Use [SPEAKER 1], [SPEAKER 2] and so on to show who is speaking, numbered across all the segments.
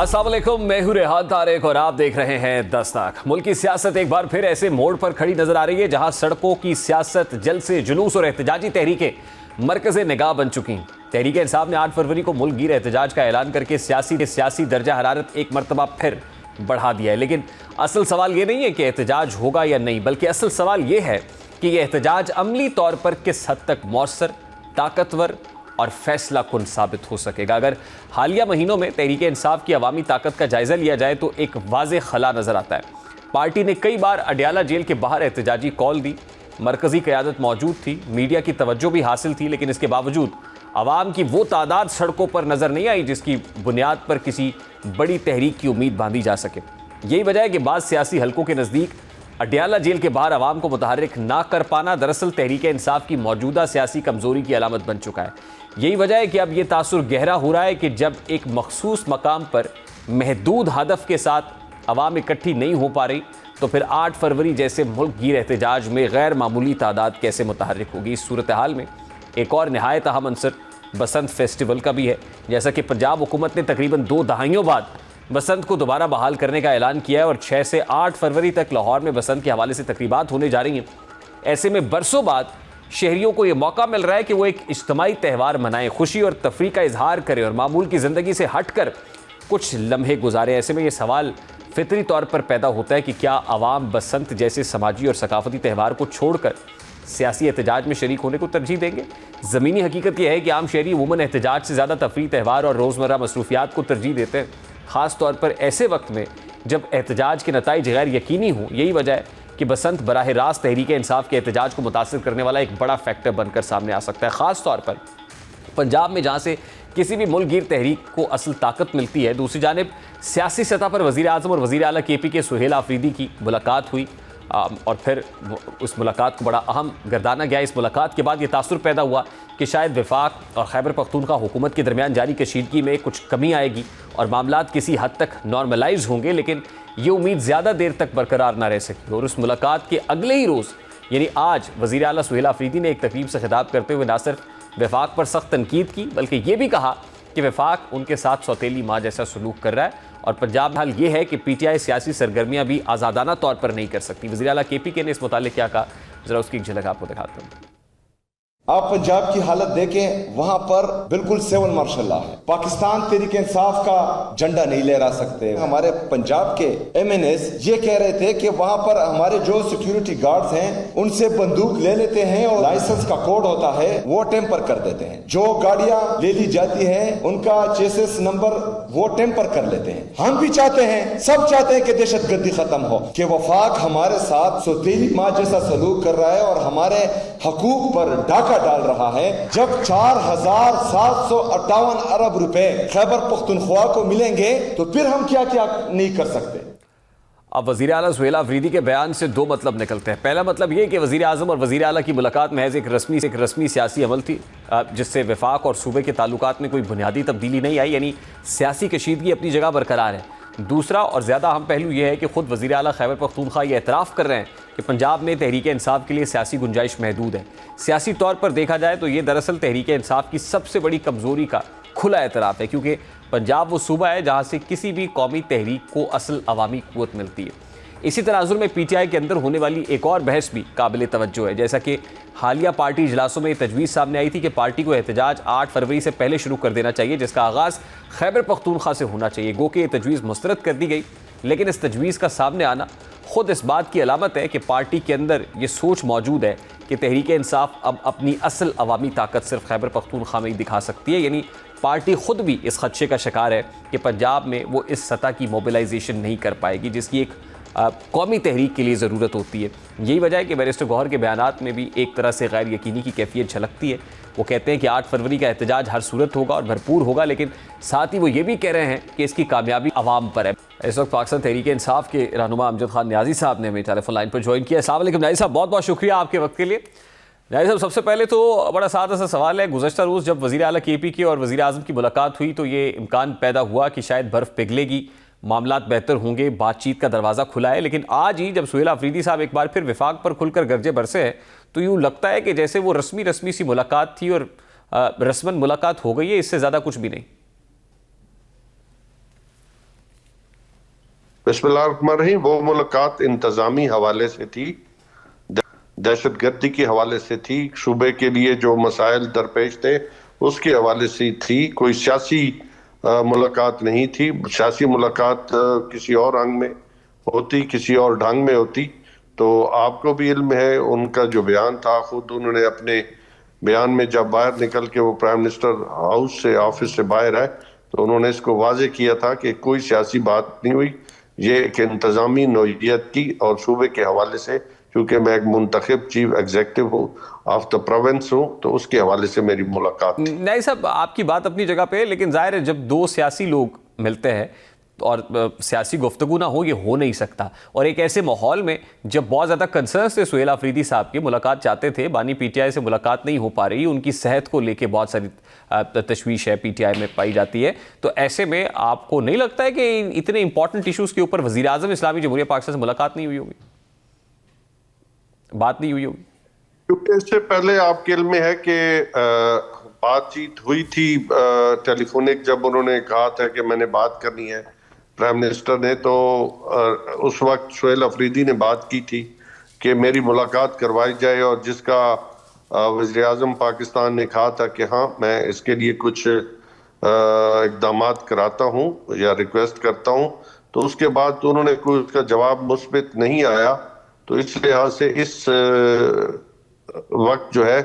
[SPEAKER 1] अस्सलाम वालेकुम, मैं हूं रेहान तारिक और आप देख रहे हैं दस्तक। मुल्क की सियासत एक बार फिर ऐसे मोड़ पर खड़ी नजर आ रही है जहां सड़कों की सियासत, जलसे, जुलूस और एहतजाजी तहरीकें मरकज़े निगाह बन चुकी हैं। तहरीक इंसाफ ने 8 फरवरी को मुल्क गिर एहतजाज का ऐलान करके सियासी दर्जा हरारत एक मरतबा फिर बढ़ा दिया है। लेकिन असल सवाल ये नहीं है कि एहतजाज होगा या नहीं, बल्कि असल सवाल ये है कि यह एहतजाज अमली तौर पर किस हद तक मौसर, ताकतवर और फैसला कुन साबित हो सकेगा। अगर हालिया महीनों में तहरीक इंसाफ की अवामी ताकत का जायज़ा लिया जाए तो एक वाज़े खला नज़र आता है। पार्टी ने कई बार अडयाला जेल के बाहर एहतजाजी कॉल दी, मरकज़ी क़यादत मौजूद थी, मीडिया की तवज्जो भी हासिल थी, लेकिन इसके बावजूद आवाम की वो तादाद सड़कों पर नज़र नहीं आई जिसकी बुनियाद पर किसी बड़ी तहरीक की उम्मीद बांधी जा सके। यही वजह है कि बाज़ सियासी हलकों के नज़दीक अडयाला जेल के बाहर आवाम को मुतहर्रिक ना कर पाना दरअसल तहरीक इंसाफ की मौजूदा सियासी कमज़ोरी की अलामत बन चुका है। यही वजह है कि अब यह तासुर गहरा हो रहा है कि जब एक मखसूस मकाम पर महदूद हदफ के साथ आवाम इकट्ठी नहीं हो पा रही तो फिर 8 फरवरी जैसे मुल्क गिर एहतजाज में गैर मामूली तादाद कैसे मुतहर्रिक होगी। इस सूरत हाल में एक और नहायत अहम अंसर बसंत फेस्टिवल का भी है। जैसा कि पंजाब हुकूमत ने तकरीबन 2 दहाइयों बाद बसंत को दोबारा बहाल करने का ऐलान किया है और 6 से 8 फरवरी तक लाहौर में बसंत के हवाले से तकरीबात होने जा रही हैं। ऐसे में बरसों बाद शहरियों को ये मौका मिल रहा है कि वो एक इज्तिमाई त्यौहार मनाएं, खुशी और तफरी का इजहार करें और मामूल की ज़िंदगी से हट कर कुछ लम्हे गुजारें। ऐसे में ये सवाल फितरी तौर पर पैदा होता है कि क्या आवाम बसंत जैसे समाजी और सकाफती त्यौहार को छोड़कर सियासी एहतजाज में शरीक होने को तरजीह देंगे। ज़मीनी हकीकत यह है कि आम शहरी अमूमन एहतजाज से ज़्यादा तफरी, त्यौहार और रोज़मर्रा मसरूफियात को तरजीह देते हैं, ख़ास तौर पर ऐसे वक्त में जब एहतजाज के नताइज गैर यकीनी हों। यही वजह है कि बसंत बराह रास्त तहरीक इंसाफ के एहतजाज को मुतासिर करने वाला एक बड़ा फैक्टर बनकर सामने आ सकता है, ख़ास तौर पर पंजाब में जहाँ से किसी भी मुल्क गिर तहरीक को असल ताकत मिलती है। दूसरी जानिब सियासी सतह पर वज़ीर आज़म और वज़ीर आला KP के सुहेल आफरीदी की मुलाकात हुई और फिर उस मुलाकात को बड़ा अहम गर्दाना गया। इस मुलाकात के बाद ये तासुर पैदा हुआ कि शायद वफाक और खैबर पख्तूनख्वा हुकूमत के दरमियान जारी कशीदगी में कुछ कमी आएगी और मामलात किसी हद तक नॉर्मलाइज होंगे, लेकिन ये उम्मीद ज़्यादा देर तक बरकरार ना रह सकी। और उस मुलाकात के अगले ही रोज़ यानी आज वज़ीर आला सुहेल आफरीदी ने एक तकरीब से खिताब करते हुए ना सिर्फ वफाक पर सख्त तनकीद की बल्कि ये भी कहा कि वफाक उनके साथ सौतेली माँ जैसा सलूक कर रहा है और पंजाब में हाल ये है कि PTI सियासी सरगर्मियाँ भी आज़ादाना तौर पर नहीं कर सकती। वज़ीर आला KP के ने इस मुतालिक क्या कहा, ज़रा उसकी एक झलक आपको दिखाता हूँ।
[SPEAKER 2] आप पंजाब की हालत देखें, वहां पर बिल्कुल सेवन मार्शल लॉ है। पाकिस्तान तहरीक इंसाफ का झंडा नहीं लहरा सकते। हमारे पंजाब के MNAs ये कह रहे थे कि वहां पर हमारे जो सिक्योरिटी गार्ड्स हैं उनसे बंदूक ले लेते हैं और लाइसेंस का कोड होता है वो टेम्पर कर देते हैं। जो गाड़ियां ले ली जाती हैं उनका चेसिस नंबर वो टेम्पर कर लेते हैं। हम भी चाहते हैं, सब चाहते हैं कि दहशतगर्दी खत्म हो, कि वफाक हमारे साथ सौतेली माँ जैसा सलूक कर रहा है और हमारे हकूक पर डाका डाल रहा है। जब 4,758 अरब रुपए खैबर पख्तूनख्वा को मिलेंगे तो फिर हम क्या क्या नहीं कर सकते।
[SPEAKER 1] अब वज़ीर आला सुहेल आफरीदी के बयान से 2 मतलब निकलते हैं। पहला मतलब ये कि वज़ीर आज़म और वज़ीर आला की मुलाकात महज एक रस्मी सियासी अमल थी जिससे वफाक और सूबे के ताल्लुकात में कोई बुनियादी तब्दीली नहीं आई, यानी सियासी कशीदगी अपनी जगह बरकरार है। दूसरा और ज़्यादा अहम पहलू यह है कि ख़ुद वज़ीर आला खैबर पख्तूनख्वा ये एतराफ़ कर रहे हैं कि पंजाब में तहरीक इंसाफ के लिए सियासी गुंजाइश महदूद है। सियासी तौर पर देखा जाए तो ये दरअसल तहरीक इंसाफ की सबसे बड़ी कमज़ोरी का खुला एतराफ़ है, क्योंकि पंजाब वो सूबा है जहाँ से किसी भी कौमी तहरीक को असल अवामी क़ुव्वत मिलती है। इसी तनाजुर में PTI के अंदर होने वाली एक और बहस भी काबिल तवज्जो है। जैसा कि हालिया पार्टी इजलासों में तजवीज़ सामने आई थी कि पार्टी को एहतजाज 8 फरवरी से पहले शुरू कर देना चाहिए, जिसका आगाज़ खैबर पख्तूनख्वा से होना चाहिए। गो कि ये तजवीज़ मुस्तरद कर दी गई, लेकिन इस तजवीज़ का सामने आना ख़ुद इस बात की अलामत है कि पार्टी के अंदर ये सोच मौजूद है कि तहरीक इंसाफ अब अपनी असल अवामी ताकत सिर्फ खैबर पख्तूनख्वा में ही दिखा सकती है। यानी पार्टी ख़ुद भी इस खदशे का शिकार है कि पंजाब में वो इस सतह की मोबिलाइजेशन नहीं कर पाएगी जिसकी एक कौमी तहरीक के लिए ज़रूरत होती है। यही वजह है कि बैरिस्टर गौहर के बयानात में भी एक तरह से गैर यकीनी की कैफियत झलकती है। वो कहते हैं कि 8 फरवरी का एहतजाज हर सूरत होगा और भरपूर होगा, लेकिन साथ ही वो ये भी कह रहे हैं कि इसकी कामयाबी आवाम पर है। इस वक्त पाकिस्तान तहरीक इंसाफ के रहनुमा अमजद खान न्याजी साहब ने हमें टेलीफोन लाइन पर ज्वाइन किया। अस्सलाम वालेकुम न्याजी साहब, बहुत बहुत शुक्रिया आपके वक्त के लिए। न्याजी साहब, सबसे पहले तो बड़ा सादा सा सवाल है, गुज़श्ता रोज़ जब वज़ीर आला KP की और वज़ीर आज़म की मुलाकात हुई तो ये इम्कान पैदा हुआ कि शायद बर्फ़ पिघलेगी, मामलात बेहतर होंगे, बातचीत का दरवाज़ा खुला है, लेकिन आज ही जब सुहेल आफरीदी साहब एक बार फिर वफाक पर खुलकर गरजे बरसे हैं तो यूँ लगता है कि जैसे वो रस्मी सी मुलाकात थी और रस्मन मुलाकात हो गई है, इससे ज़्यादा कुछ भी नहीं।
[SPEAKER 3] बिस्मिल्लाहिर्रहमानिर्रहीम। वो मुलाकात इंतजामी हवाले से थी, दहशतगर्दी के हवाले से थी, सूबे के लिए जो मसाइल दरपेश थे उसके हवाले से थी। कोई सियासी मुलाकात नहीं थी। सियासी मुलाकात किसी और रंग में होती, किसी और ढंग में होती। तो आपको भी इल्म है उनका जो बयान था, खुद उन्होंने अपने बयान में जब बाहर निकल के वो प्राइम मिनिस्टर हाउस से, ऑफिस से बाहर आए, तो उन्होंने इसको वाजे किया था कि कोई सियासी बात नहीं हुई, ये एक इंतजामी नौइयत की और सूबे के हवाले से, क्योंकि मैं एक मुंतखब चीफ एग्जीक्यूटिव हूँ ऑफ द प्रोविंस हूँ, तो उसके हवाले से मेरी मुलाकात थी।
[SPEAKER 1] नहीं साहब, आपकी बात अपनी जगह पे है, लेकिन जाहिर है जब दो सियासी लोग मिलते हैं और सियासी गुफ्तगू ना हो, ये हो नहीं सकता। और एक ऐसे माहौल में जब बहुत ज़्यादा कंसर्न्स थे सुहेल अफरीदी साहब की, मुलाकात चाहते थे, बानी पीटीआई से मुलाकात नहीं हो पा रही, उनकी सेहत को लेके बहुत सारी तशवीश है पीटीआई में पाई जाती है, तो ऐसे में आपको नहीं लगता है कि इतने इंपॉर्टेंट इशूज़ के ऊपर वज़ीर आज़म इस्लामी जमहूरियत पाकिस्तान से मुलाकात नहीं हुई होगी, बात नहीं हुई होगी?
[SPEAKER 3] क्योंकि इससे पहले आपके इल्म में है कि बातचीत हुई थी टेलीफोनिक, जब उन्होंने कहा था कि मैंने बात करनी है प्राइम मिनिस्टर ने, तो उस वक्त सुहेल अफरीदी ने बात की थी कि मेरी मुलाकात करवाई जाए, और जिसका वज़ीर आज़म पाकिस्तान ने कहा था कि हाँ मैं इसके लिए कुछ इक़दामात कराता हूँ या रिक्वेस्ट करता हूँ। तो उसके बाद तो उन्होंने कोई उसका जवाब मुस्बित नहीं आया। तो इस लिहाज से इस वक्त जो है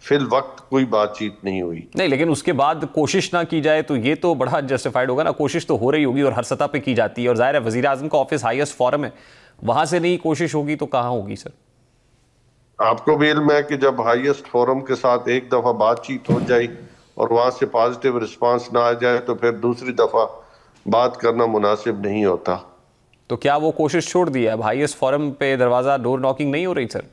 [SPEAKER 3] फिल वक्त कोई बातचीत नहीं हुई।
[SPEAKER 1] नहीं, लेकिन उसके बाद कोशिश ना की जाए तो ये तो बड़ा जस्टिफाइड होगा ना। कोशिश तो हो रही होगी और हर सतह पे की जाती है, और जाहिर है वज़ीर आज़म का ऑफिस हाईएस्ट फोरम है, वहां से नहीं कोशिश होगी तो कहाँ होगी सर?
[SPEAKER 3] आपको भी इल्म है कि जब हाईएस्ट फोरम के साथ एक दफा बातचीत हो जाए और वहां से पॉजिटिव रिस्पांस ना आ जाए, तो फिर दूसरी दफा बात करना मुनासिब नहीं होता।
[SPEAKER 1] तो क्या वो कोशिश छोड़ दी है? अब हाईएस्ट फोरम पे दरवाजा डोर नॉकिंग नहीं हो रही सर?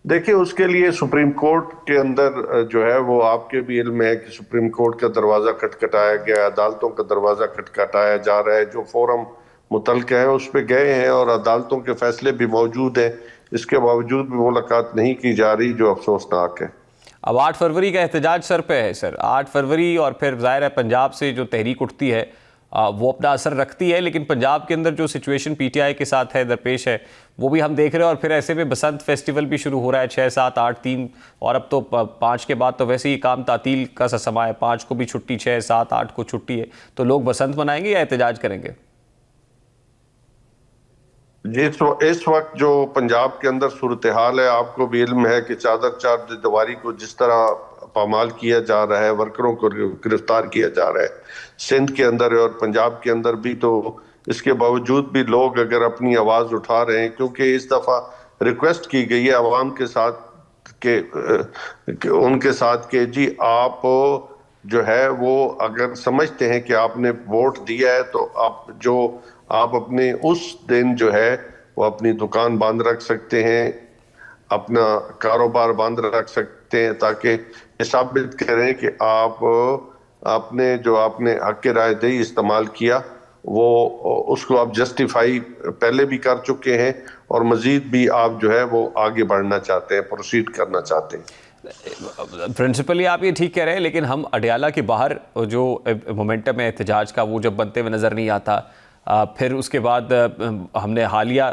[SPEAKER 3] देखिए, उसके लिए सुप्रीम कोर्ट के अंदर जो है वो आपके भी इल्म है कि सुप्रीम कोर्ट का दरवाजा खटखटाया गया, अदालतों का दरवाजा खटखटाया जा रहा है। जो फोरम मुतल्लिका है उस पर गए हैं और अदालतों के फैसले भी मौजूद हैं, इसके बावजूद भी मुलाकात नहीं की जा रही, जो अफसोसनाक है।
[SPEAKER 1] अब 8 फरवरी का एहतजाज सर पे है सर, 8 फरवरी, और फिर जाहिर है पंजाब से जो तहरीक उठती है वो अपना असर रखती है, लेकिन पंजाब के अंदर जो सिचुएशन पीटीआई के साथ है, दरपेश है, वो भी हम देख रहे हैं। और फिर ऐसे में बसंत फेस्टिवल भी शुरू हो रहा है, 6, 7, 8, 3, और अब तो 5 के बाद तो वैसे ही काम तातील का सा समय है, 5 को भी छुट्टी, 6, 7, 8 को छुट्टी है। तो लोग बसंत मनाएंगे या एहतजाज करेंगे?
[SPEAKER 3] इस वक्त जो पंजाब के अंदर सूरत हाल है, आपको भी इल्म है कि चादर चार दीवारी को जिस तरह पामाल किया जा रहा है, वर्करों को गिरफ्तार किया जा रहा है सिंध के अंदर और पंजाब के अंदर भी, तो इसके बावजूद भी लोग अगर अपनी आवाज उठा रहे हैं, क्योंकि इस दफा रिक्वेस्ट की गई है अवाम के साथ के उनके साथ कि जी आप जो है वो अगर समझते हैं कि आपने वोट दिया है, तो आप अपने उस दिन जो है वो अपनी दुकान बंद रख सकते हैं, अपना कारोबार बंद रख सकते हैं, ताकि ये साबित करें कि आपने हक के रायदही इस्तेमाल किया, वो उसको आप जस्टिफाई पहले भी कर चुके हैं और मजीद भी आप जो है वो आगे बढ़ना चाहते हैं, प्रोसीड करना चाहते हैं।
[SPEAKER 1] प्रिंसिपली आप ये ठीक कह रहे हैं, लेकिन हम अडयाला के बाहर जो मोमेंटम है एहतजाज का, वो जब बनते हुए नज़र नहीं आता। फिर उसके बाद हमने हालिया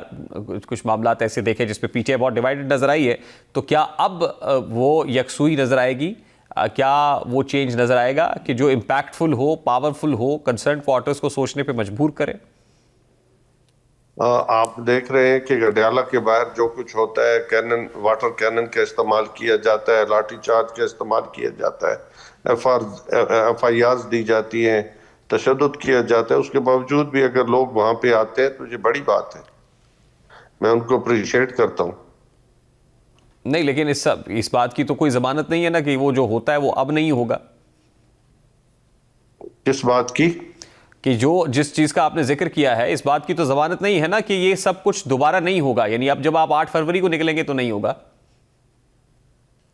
[SPEAKER 1] कुछ मामलात ऐसे देखे जिसपे पीटीआई बहुत डिवाइडेड नज़र आई है। तो क्या अब वो यकसुई नज़र आएगी? क्या वो चेंज नज़र आएगा कि जो इम्पैक्टफुल हो, पावरफुल हो, कंसर्न क्वार्टर्स को सोचने पे मजबूर करे?
[SPEAKER 3] आप देख रहे हैं कि अडयाला के बाहर जो कुछ होता है, कैनन, वाटर कैनन का इस्तेमाल किया जाता है, लाठी चार्ज का इस्तेमाल किया जाता है, FIRs दी जाती हैं, तशद्दुद किया जाता है। उसके बावजूद भी अगर लोग वहां पे आते हैं तो ये बड़ी बात है, मैं उनको अप्रिशिएट करता हूँ।
[SPEAKER 1] नहीं, लेकिन इस बात की तो कोई जमानत नहीं है ना कि वो जो होता है वो अब नहीं होगा।
[SPEAKER 3] किस बात की?
[SPEAKER 1] कि जो जिस चीज का आपने जिक्र किया है, इस बात की तो जमानत नहीं है ना कि ये सब कुछ दोबारा नहीं होगा। यानी अब जब आप 8 फरवरी को निकलेंगे तो नहीं होगा।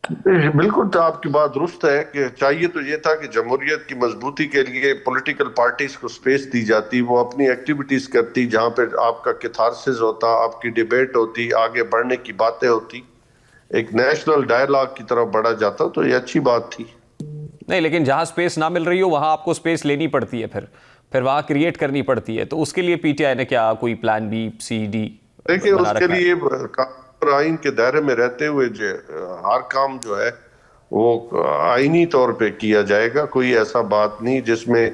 [SPEAKER 3] बिल्कुल, तो आपकी बात दुरुस्त है कि चाहिए तो ये था कि जमहूरियत की मजबूती के लिए पॉलिटिकल पार्टीज को स्पेस दी जाती, वो अपनी एक्टिविटीज करती, जहां पे आपका कैथारसिस होता, आपकी डिबेट होती, आगे बढ़ने की बातें होती, एक नेशनल डायलॉग की तरफ बढ़ा जाता, तो ये अच्छी बात थी।
[SPEAKER 1] नहीं, लेकिन जहां स्पेस ना मिल रही हो वहां आपको स्पेस लेनी पड़ती है। फिर फिर वहाँ क्रिएट करनी पड़ती है। तो उसके लिए पीटीआई ने क्या कोई प्लान बी सी डी
[SPEAKER 3] देखिए,
[SPEAKER 1] बना
[SPEAKER 3] उसके
[SPEAKER 1] रखा है?
[SPEAKER 3] लिए आइन के दायरे में रहते हुए जो हर काम जो है वो आईनी तौर पे किया जाएगा। कोई ऐसा बात नहीं जिसमें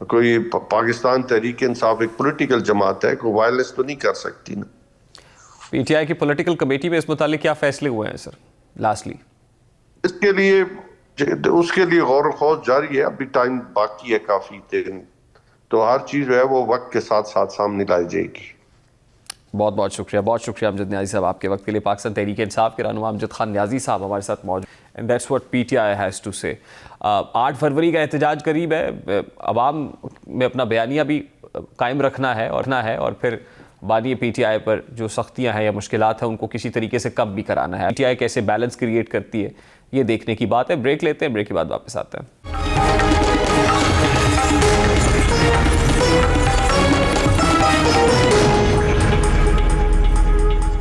[SPEAKER 3] कोई पाकिस्तान तहरीक इंसाफ एक पॉलिटिकल जमात है, कोई वायलेंस तो नहीं कर सकती ना।
[SPEAKER 1] पीटीआई की पॉलिटिकल कमेटी में इस मुतालिक क्या फैसले हुए हैं सर लास्टली?
[SPEAKER 3] इसके लिए उसके लिए गौर खोज जारी है, अभी टाइम बाकी है काफी दिन, तो हर चीज जो है वो वक्त के साथ साथ सामने लाई जाएगी।
[SPEAKER 1] बहुत बहुत शुक्रिया अमजद न्याजी साहब आपके वक्त के लिए। पाकिस्तान तहरीक इंसाफ के रहनुमा अमजद खान न्याजी साहब हमारे साथ मौजूद, and that's what PTI has to say. 8 फरवरी का एहतजाज करीब है, अवाम में अपना बयानिया भी कायम रखना है और फिर बानी पीटीआई पर जो सख्तियाँ हैं या मुश्किलात हैं उनको किसी तरीके से कम भी कराना है। पीटीआई कैसे बैलेंस क्रिएट करती है ये देखने की बात है। ब्रेक लेते हैं, ब्रेक के बाद वापस आते हैं।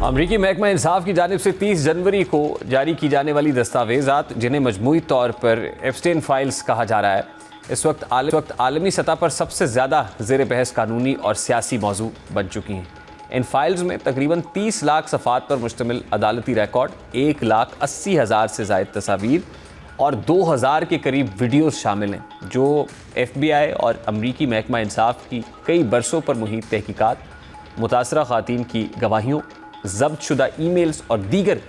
[SPEAKER 1] अमरीकी महकमा इंसाफ की जानिब से 30 जनवरी को जारी की जाने वाली दस्तावेज़ात, जिन्हें मजमूई तौर पर एप्स्टेन फाइल्स कहा जा रहा है, इस वक्त आलमी सतह पर सबसे ज़्यादा ज़ेर बहस कानूनी और सियासी मौजू बन चुकी हैं। इन फाइल्स में तकरीबन 30 लाख सफ़ात पर मुश्तमिल अदालती रिकॉर्ड, 1,80,000 से ज़ायद तस्वीर और 2,000 के करीब वीडियोज़ शामिल हैं, जो FBI और अमरीकी महकमा इंसाफ की कई बरसों पर मुहित तहकीकात, मुतासरा ख़ातीन की गवाहियों, ज़ब्त शुदा ईमेल्स और दीगर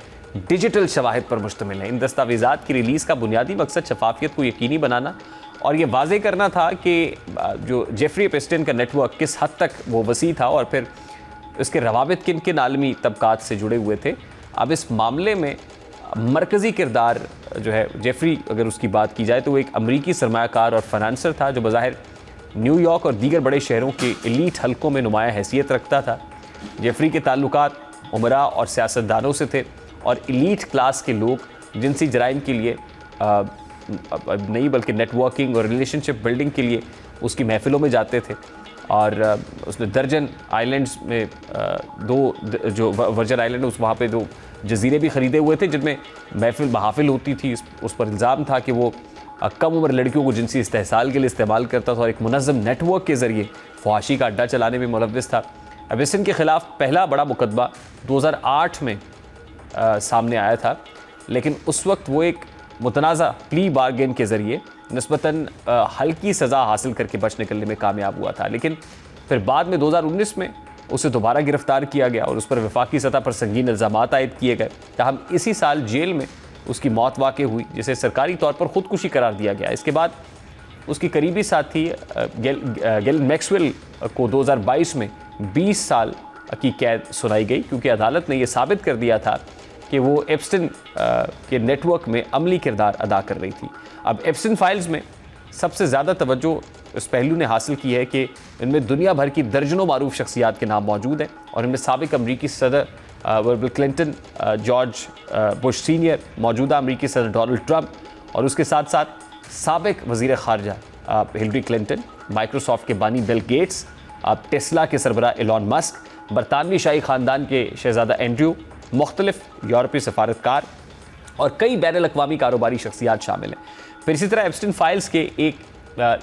[SPEAKER 1] डिजिटल शवाहिद पर मुश्तमिल है। इन दस्तावेज़ात की रिलीज़ का बुनियादी मकसद शफाफियत को यकीनी बनाना और ये वाज़े करना था कि जो जेफरी एप्स्टेन का नेटवर्क किस हद तक वो वसी था और फिर उसके रवाबित किन किन आलमी तबकात से जुड़े हुए थे। अब इस मामले में मरकज़ी किरदार जो है जेफरी, अगर उसकी बात की जाए तो वो एक अमरीकी सरमायाकार और फाइनेंसर था जो बज़ाहिर न्यूयॉर्क और दीगर बड़े शहरों के एलीट हलकों में नुमाया हैसियत रखता था। जेफरी के ताल्लुकात उमरा और सियासतदानों से थे और एलीट क्लास के लोग जिनसी जराइम के लिए नहीं बल्कि नेटवर्किंग और रिलेशनशिप बिल्डिंग के लिए उसकी महफिलों में जाते थे। और उसने दर्जन आइलैंड्स में जो वर्जन आइलैंड उस वहाँ पे 2 जजीरे भी ख़रीदे हुए थे जिनमें महाफिल होती थी। उस पर इल्ज़ाम था कि वो कम उम्र लड़कियों को जिनसी इस्तेहसाल के लिए इस्तेमाल करता था और एक मुनज़्ज़म नेटवर्क के ज़रिए फहाशी का अड्डा चलाने में मुलव्विस था। एप्स्टेन के ख़िलाफ़ पहला बड़ा मुकदमा 2008 में सामने आया था, लेकिन उस वक्त वो एक मुतनाज़ा प्ली बार्गेन के ज़रिए निस्बतन हल्की सज़ा हासिल करके बच निकलने में कामयाब हुआ था। लेकिन फिर बाद में 2019 में उसे दोबारा गिरफ़्तार किया गया और उस पर वफाकी सतह पर संगीन इल्ज़ामात आयद किए गए। ताहम इसी साल जेल में उसकी मौत वाक़ हुई, जिसे सरकारी तौर पर ख़ुदकुशी करार दिया गया। इसके बाद उसकी करीबी साथी गैलन मैक्सवेल को 2022 में 20 साल की कैद सुनाई गई, क्योंकि अदालत ने यह साबित कर दिया था कि वो एप्स्टेन के नेटवर्क में अमली किरदार अदा कर रही थी। अब एप्स्टेन फाइल्स में सबसे ज़्यादा तवज्जो इस पहलू ने हासिल की है कि इनमें दुनिया भर की दर्जनों मारूफ शख्सियात के नाम मौजूद हैं और इनमें साबिक अमरीकी सदर bill Clinton, George Bush senior, मौजूदा अमरीकी सदर डोनाल्ड ट्रंप और उसके साथ साथ साबिक वज़ीर ख़ारजा हिलरी क्लिंटन, माइक्रोसॉफ्ट के बानी बिल गेट्स, टेस्ला के सरबराह एलॉन मस्क, बरतानवी शाही ख़ानदान के शहज़ादा एंड्रयू, मुख्तलिफ यूरोपीय सफारतकार और कई बैनुल-अक़वामी कारोबारी शख्सियात शामिल हैं। फिर इसी तरह एप्स्टेन फाइल्स के एक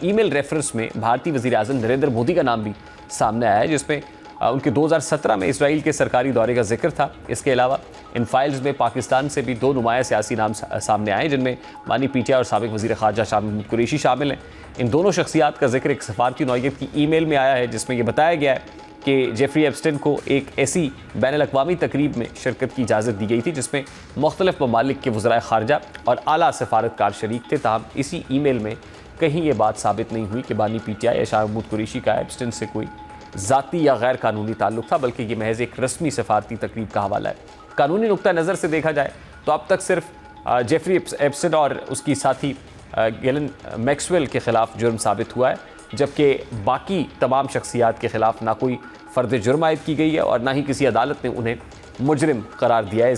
[SPEAKER 1] ईमेल रेफरेंस में भारतीय वज़ीर आज़म नरेंद्र मोदी का नाम भी सामने आया है, जिसमें उनके 2017 में इसराइल के सरकारी दौरे का जिक्र था। इसके अलावा इन फाइल्स में पाकिस्तान से भी 2 नुमाया सियासी नाम सामने आए, जिनमें बानी पीटीआई और साबिक वज़ीर ख़ारजा शाह महमूद कुरैशी शामिल हैं। इन दोनों शख्सियात का जिक्र एक सफारती नौइयत की ईमेल में आया है, जिसमें यह बताया गया है कि जेफरी एप्स्टेन को एक ऐसी बैनुल-अक़वामी तकरीब में शिरकत की इजाज़त दी गई थी जिसमें मुख्तलिफ ममालिक के वज़राए ख़ारजा और आला सफारतकार शरीक थे। ताहम इसी ईमेल में कहीं ये बात साबित नहीं हुई कि बानी पीटीआई या शाह महमूद कुरैशी का एप्स्टेन से कोई ज़ाती या गैर कानूनी ताल्लुक़ था, बल्कि ये महज एक रस्मी सफारती तकरीब का हवाला है। कानूनी नुक्ता नज़र से देखा जाए तो अब तक सिर्फ जेफरी एप्स्टेन और उसकी साथी गैलन मैक्सवेल के ख़िलाफ़ जुर्म साबित हुआ है, जबकि बाकी तमाम शख्सियात के ख़िलाफ़ ना कोई फ़र्द जुर्म आयद की गई है और ना ही किसी अदालत ने उन्हें मुजरिम करार दिया है।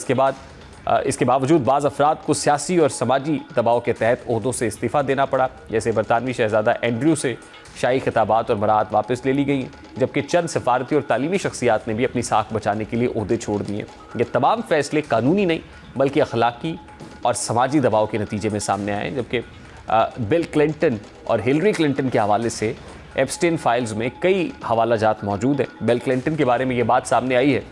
[SPEAKER 1] इसके बावजूद बाज़ अफराद को सियासी और समाजी दबाव के तहत ओहदों से इस्तीफ़ा देना पड़ा, जैसे बरतानवी शहज़ादा एंड्रयू से शाही खिताबात और बरात वापस ले ली गई, जबकि चंद सफारती और तालीमी शख्सियात ने भी अपनी साख बचाने के लिए ओहदे छोड़ दिए। ये तमाम फ़ैसले कानूनी नहीं बल्कि अखलाकी और समाजी दबाव के नतीजे में सामने आए, जबकि बिल क्लिंटन और हिलरी क्लिंटन के हवाले से एप्स्टीन फाइल्स में कई हवाला जात मौजूद हैं। बिल क्लिंटन के बारे में ये बात सामने आई है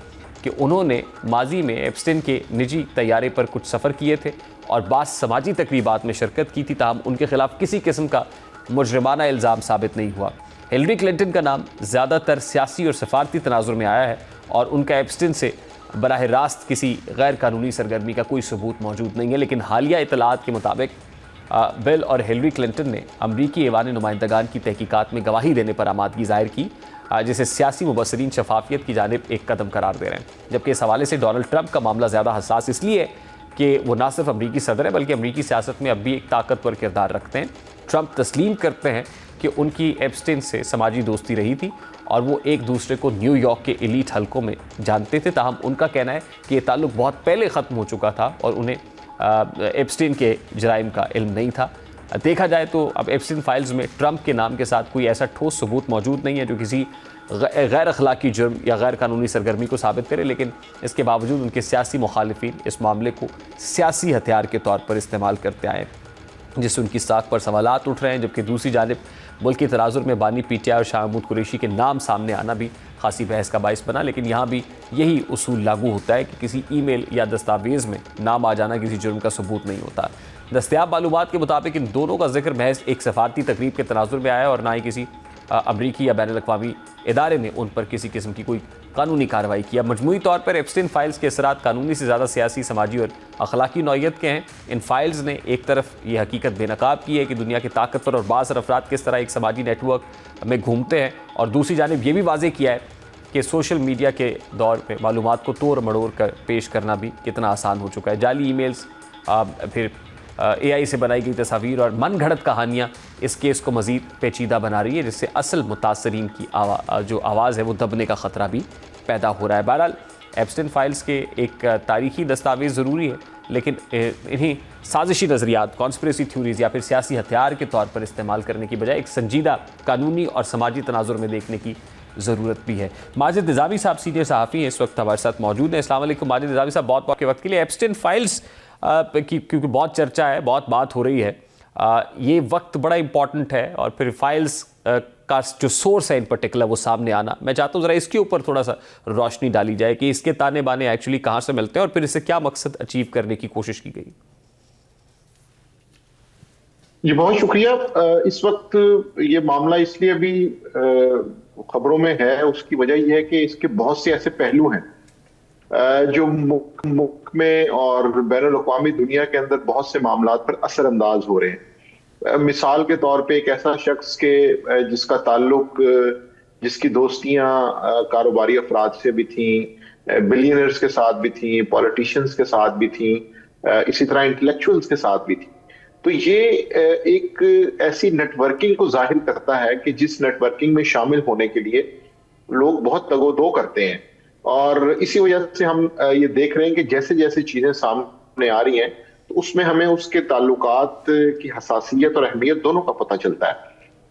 [SPEAKER 1] कि उन्होंने माजी में एप्स्टीन के निजी तैयारे पर कुछ सफ़र किए थे और बास समाजी तकरीबात में शिरकत की थी, ताहम उनके खिलाफ किसी किस्म का मुजरिमाना इल्ज़ाम साबित नहीं हुआ। हिलरी क्लिंटन का नाम ज़्यादातर सियासी और सफारती तनाजुर में आया है और उनका एप्स्टीन से बराह रास्त किसी गैर कानूनी सरगर्मी का कोई सबूत मौजूद नहीं है। लेकिन हालिया इतलात के मुताबिक बिल और हिलरी क्लिंटन ने अमरीकी ऐवान नुमाइंदगान की तहकीकात में गवाही देने पर आमादगी ज़ाहिर की, जिसे सियासी मुबसरीन शफाफियत की जानिब एक कदम करार दे रहे हैं। जबकि इस हवाले से डोनाल्ड ट्रंप का मामला ज़्यादा हसास इसलिए कि वो ना सिर्फ अमरीकी सदर है बल्कि अमरीकी सियासत में अब भी एक ताकतवर किरदार रखते हैं। ट्रंप तस्लीम करते हैं कि उनकी एप्स्टीन से समाजी दोस्ती रही थी और वो एक दूसरे को न्यूयॉर्क के एलीट हलकों में जानते थे, ताहम उनका कहना है कि ये ताल्लुक बहुत पहले ख़त्म हो चुका था और उन्हें एप्स्टीन के जराइम का इल्म नहीं था। देखा जाए तो अब एप्स्टीन फाइल्स में ट्रंप के नाम के साथ कोई ऐसा ठोस सबूत मौजूद नहीं है जो किसी गैर अखलाकी जुर्म या गैर कानूनी सरगर्मी को साबित करे, लेकिन इसके बावजूद उनके सियासी मुखालिफिन इस मामले को सियासी हथियार के तौर पर इस्तेमाल करते आए, जिससे उनकी साख पर सवालात उठ रहे हैं। जबकि दूसरी जानिब मुल्क की तनाजुर में बानी पीटीआई और शाह महमूद कुरैशी के नाम सामने आना भी खासी बहस का बाइस बना। लेकिन यहाँ भी यही उसूल लागू होता है कि किसी ईमेल या दस्तावेज़ में नाम आ जाना किसी जुर्म का सबूत नहीं होता। दस्तयाब मालूमात के मुताबिक इन दोनों का जिक्र महज एक सफारती तकरीब के तनाजुर में आया और ना ही किसी अमरीकी या बैनुल-अक़वामी इदारे ने उन पर किसी किस्म की कोई कानूनी कार्रवाई किया। मजमूई तौर पर एप्स्टीन फाइल्स के असरात कानूनी से ज़्यादा सियासी, समाजी और अखलाकी नौइयत के हैं। इन फाइल्स ने एक तरफ ये हकीकत बेनकाब की है कि दुनिया के ताकतवर और बासर अफराद किस तरह एक समाजी नेटवर्क में घूमते हैं, और दूसरी जानिब ये भी वाज़ेह किया है कि सोशल मीडिया के दौर में मालूमात को तोड़ मड़ोड़ कर पेश करना भी कितना आसान हो चुका है। जाली ईमेल्स, फिर AI से बनाई गई तस्वीर और मन घड़त कहानियाँ इस केस को मज़ीद पेचीदा बना रही है, जिससे असल मुतासरीन की जो आवाज़ है वो दबने का ख़तरा भी पैदा हो रहा है। बहरहाल एप्स्टीन फाइल्स के एक तारीखी दस्तावेज़ ज़रूरी है, लेकिन इन्हीं साजिशी नज़रियात, कॉन्स्पिरेसी थ्योरीज़ या फिर सियासी हथियार के तौर पर इस्तेमाल करने की बजाय एक संजीदा कानूनी और समाजी तनाजुर में देखने की ज़रूरत भी है। माजिद निज़ामी साहब सीनियर सहाफ़ी हैं, इस वक्त हमारे साथ मौजूद हैं। अस्सलाम वालेकुम माजिद निज़ामी साहब, बहुत बहुत के वक्त के लिए। एप्स्टीन फाइल्स की क्योंकि बहुत चर्चा है, बहुत बात हो रही है, ये वक्त बड़ा इंपॉर्टेंट है और फिर फाइल्स का जो सोर्स है इन पर्टिकुलर वो सामने आना, मैं चाहता हूँ ज़रा इसके ऊपर थोड़ा सा रोशनी डाली जाए कि इसके ताने बाने एक्चुअली कहाँ से मिलते हैं और फिर इससे क्या मकसद अचीव करने की कोशिश की गई।
[SPEAKER 4] जी बहुत शुक्रिया। इस वक्त ये मामला इसलिए अभी खबरों में है, उसकी वजह यह है कि इसके बहुत से ऐसे पहलू हैं जो मुल्क में और बैनुल-अक़वामी दुनिया के अंदर बहुत से मामलात पर असरअंदाज हो रहे हैं। मिसाल के तौर पे एक ऐसा शख्स के जिसका ताल्लुक, जिसकी दोस्तियां कारोबारी अफराद से भी थी, बिलियनर्स के साथ भी थी, पॉलिटिशियंस के साथ भी थी, इसी तरह इंटेलेक्चुअल्स के साथ भी थी, तो ये एक ऐसी नेटवर्किंग को जाहिर करता है कि जिस नेटवर्किंग में शामिल होने के लिए लोग बहुत तगोदो करते हैं। और इसी वजह से हम ये देख रहे हैं कि जैसे जैसे चीजें सामने आ रही हैं तो उसमें हमें उसके ताल्लुकात की हसासियत और अहमियत दोनों का पता चलता है।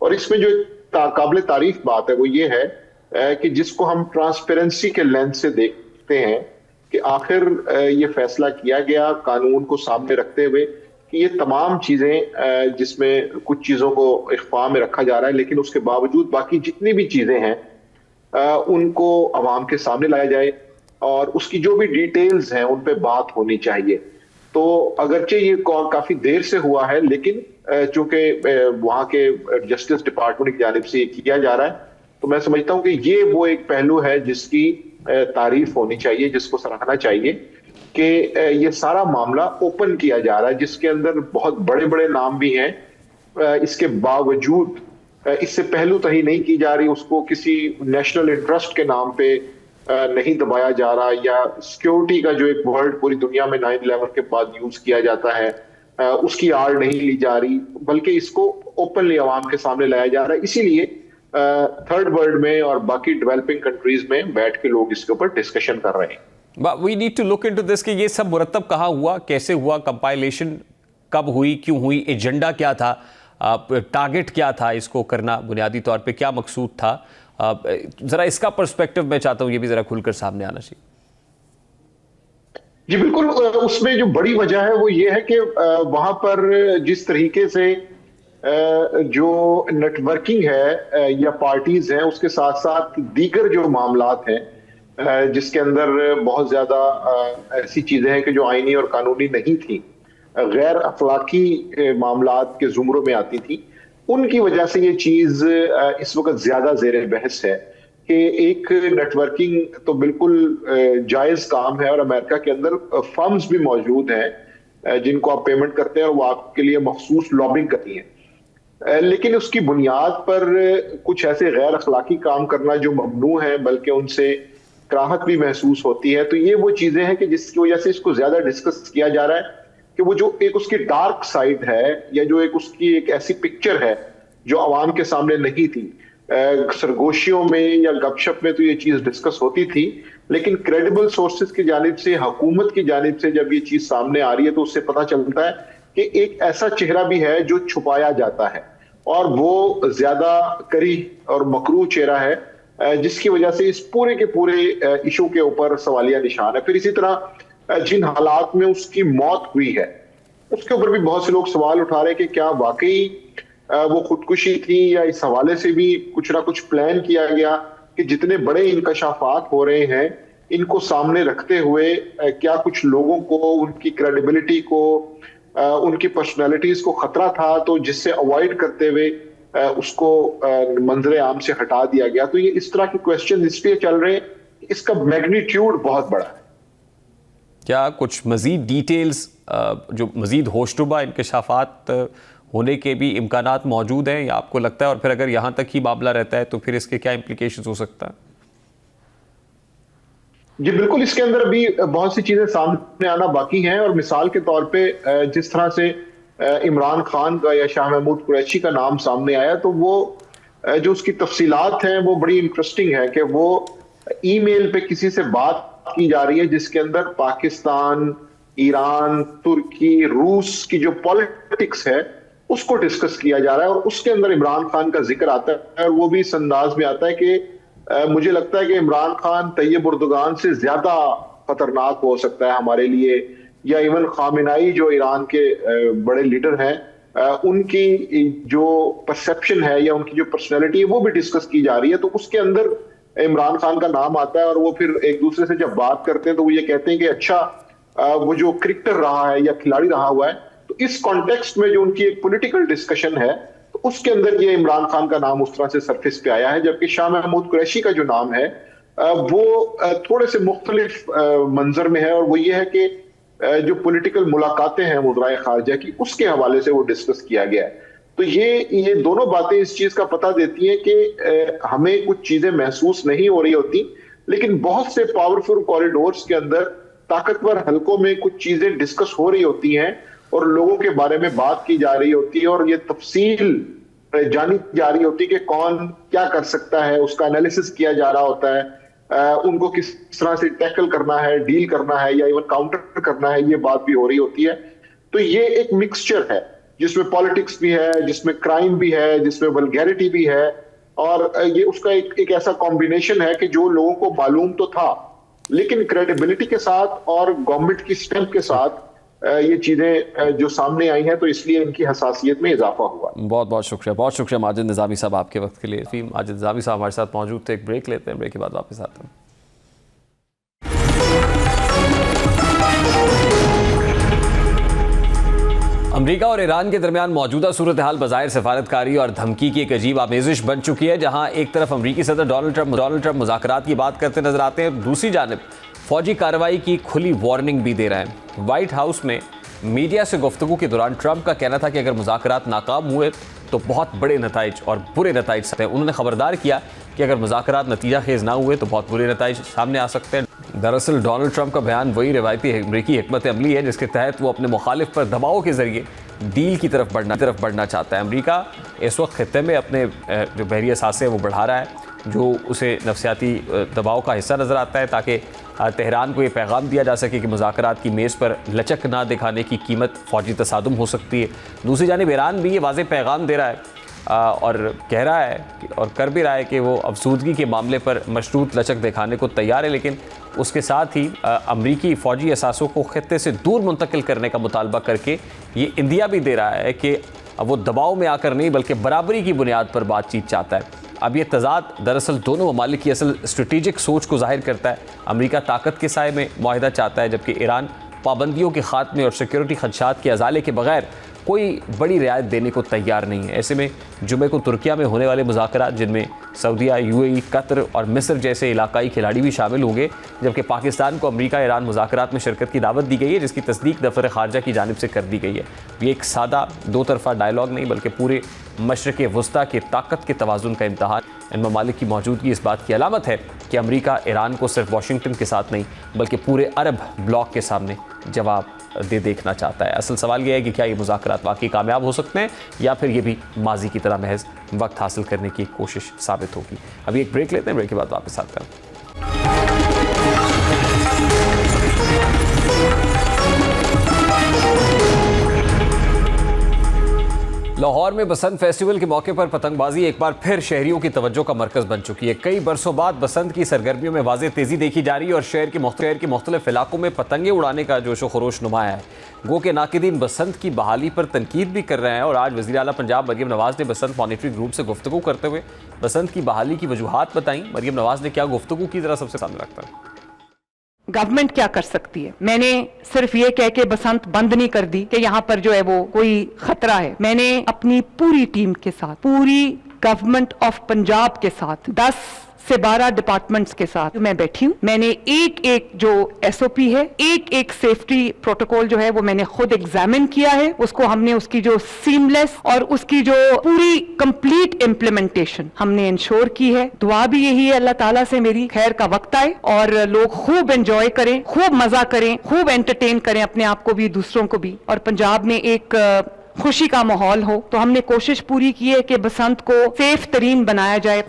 [SPEAKER 4] और इसमें जो काबिल तारीफ बात है वो ये है कि जिसको हम ट्रांसपेरेंसी के लेंस से देखते हैं कि आखिर ये फैसला किया गया कानून को सामने रखते हुए कि ये तमाम चीजें जिसमें कुछ चीजों को इख्फा में रखा जा रहा है, लेकिन उसके बावजूद बाकी जितनी भी चीजें हैं उनको अवाम के सामने लाया जाए और उसकी जो भी डिटेल्स हैं उन पे बात होनी चाहिए। तो अगरचे ये काफी देर से हुआ है, लेकिन चूंकि वहां के जस्टिस डिपार्टमेंट की जानिब से ये किया जा रहा है, तो मैं समझता हूं कि ये वो एक पहलू है जिसकी तारीफ होनी चाहिए, जिसको सराहना चाहिए कि ये सारा मामला ओपन किया जा रहा है, जिसके अंदर बहुत बड़े बड़े नाम भी हैं। इसके बावजूद इससे पहलू तही नहीं की जा रही, उसको किसी नेशनल इंटरेस्ट के नाम पे नहीं दबाया जा रहा, या सिक्योरिटी का जो एक वर्ड पूरी दुनिया में 9/11 के बाद यूज किया जाता है उसकी आड़ नहीं ली जा रही, बल्कि इसको ओपनली आवाम के सामने लाया जा रहा है। इसीलिए थर्ड वर्ल्ड में और बाकी डेवलपिंग कंट्रीज में बैठ के लोग इसके ऊपर डिस्कशन कर रहे हैं।
[SPEAKER 1] We need to look into this कि ये सब मुरतब कहाँ हुआ, कैसे हुआ, कंपाइलेशन कब हुई, क्यों हुई, एजेंडा क्या था, टारगेट क्या था इसको करना, बुनियादी तौर पे क्या मकसूद था। जरा इसका पर्सपेक्टिव मैं चाहता हूँ ये भी जरा खुलकर सामने आना चाहिए।
[SPEAKER 4] जी बिल्कुल, उसमें जो बड़ी वजह है वो ये है कि वहां पर जिस तरीके से जो नेटवर्किंग है या पार्टीज हैं, उसके साथ साथ दीगर जो मामलात हैं जिसके अंदर बहुत ज्यादा ऐसी चीजें हैं कि जो आईनी और कानूनी नहीं थी, गैर अखलाकी मामलात के जुमरों में आती थी, उनकी वजह से ये चीज इस वक्त ज्यादा जेर बहस है कि एक नेटवर्किंग तो बिल्कुल जायज काम है और अमेरिका के अंदर फर्म्स भी मौजूद हैं जिनको आप पेमेंट करते हैं और वो आपके लिए मखसूस लॉबिंग करती हैं, लेकिन उसकी बुनियाद पर कुछ ऐसे गैर अखलाकी काम करना जो ममनू है, बल्कि उनसे कराहत भी महसूस होती है। तो ये वो चीजें हैं कि जिसकी वजह से इसको ज्यादा डिस्कस किया जा रहा है कि वो जो एक उसकी डार्क साइड है या जो एक उसकी एक ऐसी पिक्चर है जो आवाम के सामने नहीं थी। सरगोशियों में या गपशप में तो ये चीज डिस्कस होती थी, लेकिन क्रेडिबल सोर्सेज की जानिब से, हुकूमत की जानिब से जब ये चीज सामने आ रही है तो उससे पता चलता है कि एक ऐसा चेहरा भी है जो छुपाया जाता है और वो ज्यादा करी और मकरू चेहरा है जिसकी वजह से इस पूरे के पूरे इशू के ऊपर सवालिया निशान है। फिर इसी तरह जिन हालात में उसकी मौत हुई है उसके ऊपर भी बहुत से लोग सवाल उठा रहे हैं कि क्या वाकई वो खुदकुशी थी या इस हवाले से भी कुछ ना कुछ प्लान किया गया कि जितने बड़े इंकशाफात हो रहे हैं इनको सामने रखते हुए क्या कुछ लोगों को, उनकी क्रेडिबिलिटी को, उनकी पर्सनैलिटीज को खतरा था, तो जिससे अवॉइड करते हुए उसको मंजरे आम से हटा दिया गया। तो ये इस तरह के क्वेश्चन इसलिए चल रहे हैं, इसका मैग्नीट्यूड बहुत बड़ा है।
[SPEAKER 1] क्या कुछ मजीद डिटेल्स जो मजीद होशरुबा इंकशाफात होने के भी इम्कानात मौजूद हैं या आपको लगता है, और फिर अगर यहाँ तक ही मामला रहता है तो फिर इसके क्या इम्प्लीकेशंस हो सकता है?
[SPEAKER 4] जी बिल्कुल, इसके अंदर भी बहुत सी चीजें सामने आना बाकी हैं और मिसाल के तौर पे जिस तरह से इमरान खान का या शाह महमूद कुरैशी का नाम सामने आया, तो वो जो उसकी तफसीलात हैं वो बड़ी इंटरेस्टिंग है कि वो ईमेल पे किसी से बात की जा रही है जिसके अंदर पाकिस्तान, ईरान, तुर्की, रूस की जो पॉलिटिक्स है उसको डिस्कस किया जा रहा है और उसके अंदर इमरान खान का जिक्र आता है और वो भी इस अंदाज में आता है कि मुझे लगता है कि इमरान खान तैयब उर्दुगान से ज्यादा खतरनाक हो सकता है हमारे लिए, या इवन खामिनाई जो ईरान के बड़े लीडर हैं उनकी जो परसेप्शन है या उनकी जो पर्सनैलिटी है वो भी डिस्कस की जा रही है। तो उसके अंदर इमरान खान का नाम आता है और वो फिर एक दूसरे से जब बात करते हैं तो वो ये कहते हैं कि अच्छा वो जो क्रिकेटर रहा है या खिलाड़ी रहा हुआ है, तो इस कॉन्टेक्स्ट में जो उनकी एक पॉलिटिकल डिस्कशन है तो उसके अंदर ये इमरान खान का नाम उस तरह से सरफेस पे आया है, जबकि शाह महमूद कुरैशी का जो नाम है वो थोड़े से मुख्तलिफ मंजर में है और वो ये है कि जो पॉलिटिकल मुलाकातें हैं वज़राए खारजा की उसके हवाले से वो डिस्कस किया गया है। तो ये दोनों बातें इस चीज का पता देती हैं कि हमें कुछ चीजें महसूस नहीं हो रही होती, लेकिन बहुत से पावरफुल कॉरिडोर्स के अंदर ताकतवर हलकों में कुछ चीजें डिस्कस हो रही होती हैं और लोगों के बारे में बात की जा रही होती है और ये तफसील जानी जा रही होती है कि कौन क्या कर सकता है, उसका एनालिसिस किया जा रहा होता है, उनको किस तरह से टैकल करना है, डील करना है या इवन काउंटर करना है, ये बात भी हो रही होती है। तो ये एक मिक्सचर है जिसमें पॉलिटिक्स भी है, जिसमें क्राइम भी है, जिसमें वल्गैरिटी भी है और ये उसका एक ऐसा कॉम्बिनेशन है कि जो लोगों को मालूम तो था लेकिन क्रेडिबिलिटी के साथ और गवर्नमेंट की स्ट्रेंथ के साथ ये चीजें जो सामने आई हैं, तो इसलिए इनकी हसासियत में इजाफा हुआ।
[SPEAKER 1] बहुत शुक्रिया माजिद निज़ामी साहब आपके वक्त के लिए। माजिद निज़ामी साहब हमारे साथ मौजूद थे। एक ब्रेक लेते हैं, ब्रेक के बाद वापस आते हैं। अमेरिका और ईरान के दरमियान मौजूदा सूरत हाल बज़ाहिर सफारतकारी और धमकी की एक अजीब आमेजिश बन चुकी है, जहां एक तरफ अमरीकी सदर डोनाल्ड ट्रंप मुज़ाकरात की बात करते नजर आते हैं, दूसरी जानिब फौजी कार्रवाई की खुली वार्निंग भी दे रहे हैं। व्हाइट हाउस में मीडिया से गुफ्तगू के दौरान ट्रंप का कहना था कि अगर मुज़ाकरात नाकाम हुए तो बहुत बड़े नताइज और बुरे नताइज सकते हैं। उन्होंने खबरदार किया कि अगर मुज़ाकरात नतीजा खेज ना हुए तो बहुत बुरे नताइज सामने आ सकते हैं। दरअसल डोनाल्ड ट्रंप का बयान वही रिवायती अमरीकी हिकमत अमली है जिसके तहत वो अपने मुखालिफ पर दबाव के जरिए डील की तरफ बढ़ना चाहता है। अमेरिका इस वक्त खित्ते में अपने जो बहरी असासे वो बढ़ा रहा है, जो उसे नफसियाती दबाव का हिस्सा नज़र आता है, ताकि तेहरान को ये पैगाम दिया जा सके कि मुज़ाकरात की मेज़ पर लचक ना दिखाने की कीमत फ़ौजी तसादुम हो सकती है। दूसरी जानिब ईरान भी ये वाज़ेह पैगाम दे रहा है और कह रहा है और कर भी रहा है कि वो अफसूदगी के मामले पर मशरूत लचक दिखाने को तैयार है, लेकिन उसके साथ ही अमरीकी फ़ौजी असासों को खित्ते से दूर मुंतकिल करने का मुतालबा करके ये इंदिया भी दे रहा है कि अब वो दबाव में आकर नहीं बल्कि बराबरी की बुनियाद पर बातचीत चाहता है। अब ये तजाद दरअसल दोनों ममालिक की असल स्ट्रेटेजिक सोच को जाहिर करता है। अमेरिका ताकत के साए में मुआहिदा चाहता है, जबकि ईरान पाबंदियों के खात्मे और सिक्योरिटी खदशात के अजाले के बगैर कोई बड़ी रियायत देने को तैयार नहीं है। ऐसे में जुमे को तुर्किया में होने वाले मुज़ाकरात, जिनमें सऊदीया, यूएई, कतर और मिस्र जैसे इलाकाई खिलाड़ी भी शामिल होंगे, जबकि पाकिस्तान को अमेरिका ईरान मुज़ाकरात में शिरकत की दावत दी गई है, जिसकी तस्दीक दफ्तर खारजा की जानिब से कर दी गई है। ये एक सादा दो तरफ़ा डायलॉग नहीं बल्कि पूरे मशरक़ वस्ता के ताकत के तवाज़ुन का इम्तहान। इन ममालिक की मौजूदगी इस बात की अलामत है कि अमेरिका ईरान को सिर्फ वाशिंगटन के साथ नहीं बल्कि पूरे अरब ब्लॉक के सामने जवाब देखना चाहता है। असल सवाल यह है कि क्या ये मुज़ाकरात वाकई कामयाब हो सकते हैं या फिर ये भी माजी की तरह महज वक्त हासिल करने की कोशिश साबित होगी। अभी एक ब्रेक लेते हैं, ब्रेक के बाद वापस आते हैं। लाहौर में बसंत फेस्टिवल के मौके पर पतंगबाजी एक बार फिर शहरियों की तवज्जो का मरकज़ बन चुकी है। कई बरसों बाद बसंत की सरगर्मियों में वाज़ेह तेज़ी देखी जा रही है और शहर के मुख्तलिफ इलाकों में पतंगे उड़ाने का जोशो खरोश नुमाया है। गो के नाकिदीन बसंत की बहाली पर तनकीद भी कर रहे हैं और आज वज़ीर आला पंजाब मरियम नवाज़ ने बसंत मॉनिटरिंग ग्रुप से गुफ्तगू करते हुए बसंत की बहाली की वजूहात बताई। मरियम नवाज़ ने क्या गुफ्तगू की, ज़रा सबसे सामने रखता है।
[SPEAKER 5] गवर्नमेंट क्या कर सकती है? मैंने सिर्फ ये कह के बसंत बंद नहीं कर दी कि यहाँ पर जो है वो कोई खतरा है। मैंने अपनी पूरी टीम के साथ, पूरी गवर्नमेंट ऑफ पंजाब के साथ, 10 से 12 डिपार्टमेंट्स के साथ मैं बैठी हूँ। मैंने एक एक जो SOP है, एक एक सेफ्टी प्रोटोकॉल जो है वो मैंने खुद एग्जामिन किया है। उसको हमने उसकी जो सीमलेस और उसकी जो पूरी कंप्लीट इम्प्लीमेंटेशन हमने इंश्योर की है। दुआ भी यही है अल्लाह ताला से मेरी खैर का वक्त आए और लोग खूब एंजॉय करें, खूब मजा करें, खूब एंटरटेन करें अपने आप को भी, दूसरों को भी, और पंजाब में एक खुशी का माहौल हो। तो हमने कोशिश पूरी की है कि बसंत को सेफ तरीन बनाया जाए।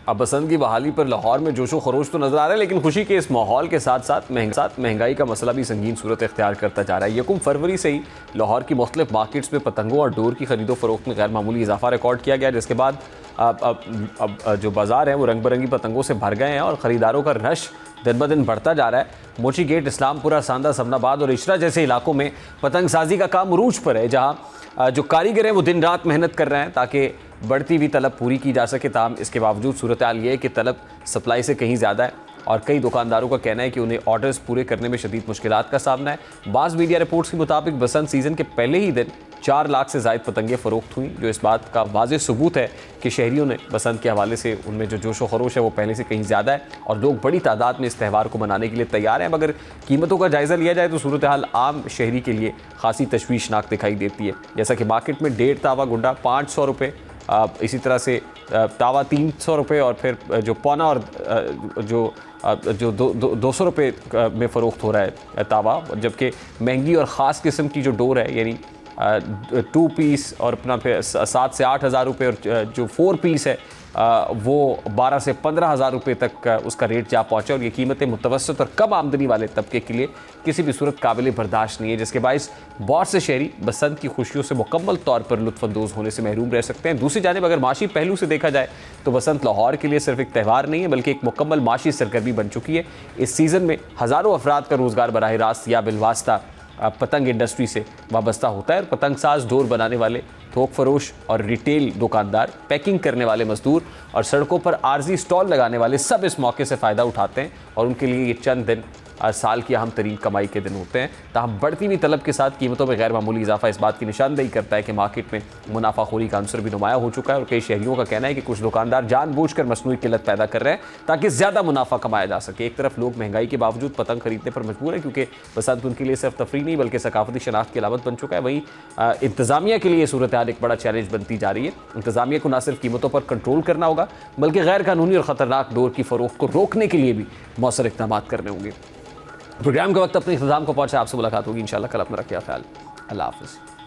[SPEAKER 1] अब बसंत की बहाली पर लाहौर में जोशो खरोश तो नजर आ रहा है, लेकिन खुशी के इस माहौल के साथ साथ महंगाई का मसला भी संगीन सूरत इख्तियार करता जा रहा है। 1 फरवरी से ही लाहौर की मुख्तलिफ मार्केट्स में पतंगों और डोर की खरीदो फरोख्त में गैर मामूली इजाफा रिकॉर्ड किया गया, जिसके बाद अब जो बाजार है वो रंग बिरंगी पतंगों से भर गए हैं और ख़रीदारों का रश दिन ब दिन बढ़ता जा रहा है। मोची गेट, इस्लामपुरा, सांदा, समनाबाद और इशरा जैसे इलाकों में पतंग साजी का काम उरूज पर है, जहाँ जो कारीगर हैं वो दिन रात मेहनत कर रहे हैं ताकि बढ़ती हुई तलब पूरी की जा सके। ताहम इसके बावजूद सूरत हाल ये है कि तलब सप्लाई से कहीं ज़्यादा है और कई दुकानदारों का कहना है कि उन्हें ऑर्डर्स पूरे करने में शदीद मुश्किलात का सामना है। बाज़ मीडिया रिपोर्ट्स के मुताबिक बसंत सीज़न के पहले ही दिन 4 लाख से ज़ायद पतंगे फ़रोख्त हुई, जो इस बात का वाज़ेह सबूत है कि शहरियों ने बसंत के हवाले से उनमें जो जोशो खरोश है वो पहले से कहीं ज़्यादा है और लोग बड़ी तादाद में इस त्यौहार को मनाने के लिए तैयार हैं। मगर कीमतों का जायज़ा लिया जाए तो सूरत हाल आम शहरी के लिए खासी तशवीशनाक दिखाई देती है। जैसा कि मार्केट में 1.5 तावा गुंडा 500 रुपये, इसी तरह से तावा 300 रुपये और फिर जो पौना और जो 200 रुपये में फ़रोख्त हो रहा है तावा, जबकि महंगी और ख़ास किस्म की जो डोर है यानी 2 पीस और अपना फिर 7 से 8 हज़ार रुपये और जो 4 पीस है वो 12 से 15 हज़ार रुपये तक उसका रेट जा पहुँचा और ये कीमतें मुतवसत और कम आमदनी वाले तबके के लिए किसी भी सूरत काबिल बर्दाश्त नहीं है, जिसके बायस बहुत से शहरी बसंत की खुशियों से मुकम्मल तौर पर लुत्फ़अंदोज़ होने से महरूम रह सकते हैं। दूसरी जानिब अगर माशी पहलू से देखा जाए तो बसंत लाहौर के लिए सिर्फ एक त्यौहार नहीं है बल्कि एक मुकम्मल माशी सरगर्मी बन चुकी है। इस सीज़न में हज़ारों अफराद का रोज़गार बराह रास्त या बिलवास्ता पतंग इंडस्ट्री से वाबस्ता होता है और पतंग साज, डोर बनाने वाले, थोक फरोश और रिटेल दुकानदार, पैकिंग करने वाले मजदूर और सड़कों पर आर्जी स्टॉल लगाने वाले सब इस मौके से फ़ायदा उठाते हैं और उनके लिए ये चंद दिन साल की अहम तरीन कमाई के दिन होते हैं। ताहम बढ़ती हुई तलब के साथ कीमतों में गैर मामूली इजाफा इस बात की निशानदेही करता है कि मार्केट में मुनाफाखोरी का अंसर भी नुमाया हो चुका है और कई शहरियों का कहना है कि कुछ दुकानदार जानबूझकर मसनूई किल्लत पैदा कर रहे हैं ताकि ज़्यादा मुनाफा कमाया जा सके। एक तरफ लोग महंगाई के बावजूद पतंग खरीदने पर मजबूर हैं क्योंकि बसंत उनके लिए सिर्फ तफरी नहीं बल्कि सकाफती शनाख्त की अलामत बन चुका है। वहीं इंतज़ामिया के लिए सूरत हाल एक बड़ा चैलेंज बनती जा रही है। इंतज़ामिया को न सिर्फ कीमतों पर कंट्रोल करना होगा बल्कि गैर कानूनी और ख़तरनाक डोर की फ़रोख्त को रोकने के लिए भी मौसर इक़दाम करने होंगे। प्रोग्राम के वक्त अपने इख्तिताम को पहुंचा, आपसे मुलाकात होगी इंशाल्लाह कल। अपना रखिए ख्याल, अल्लाह हाफ़िज़।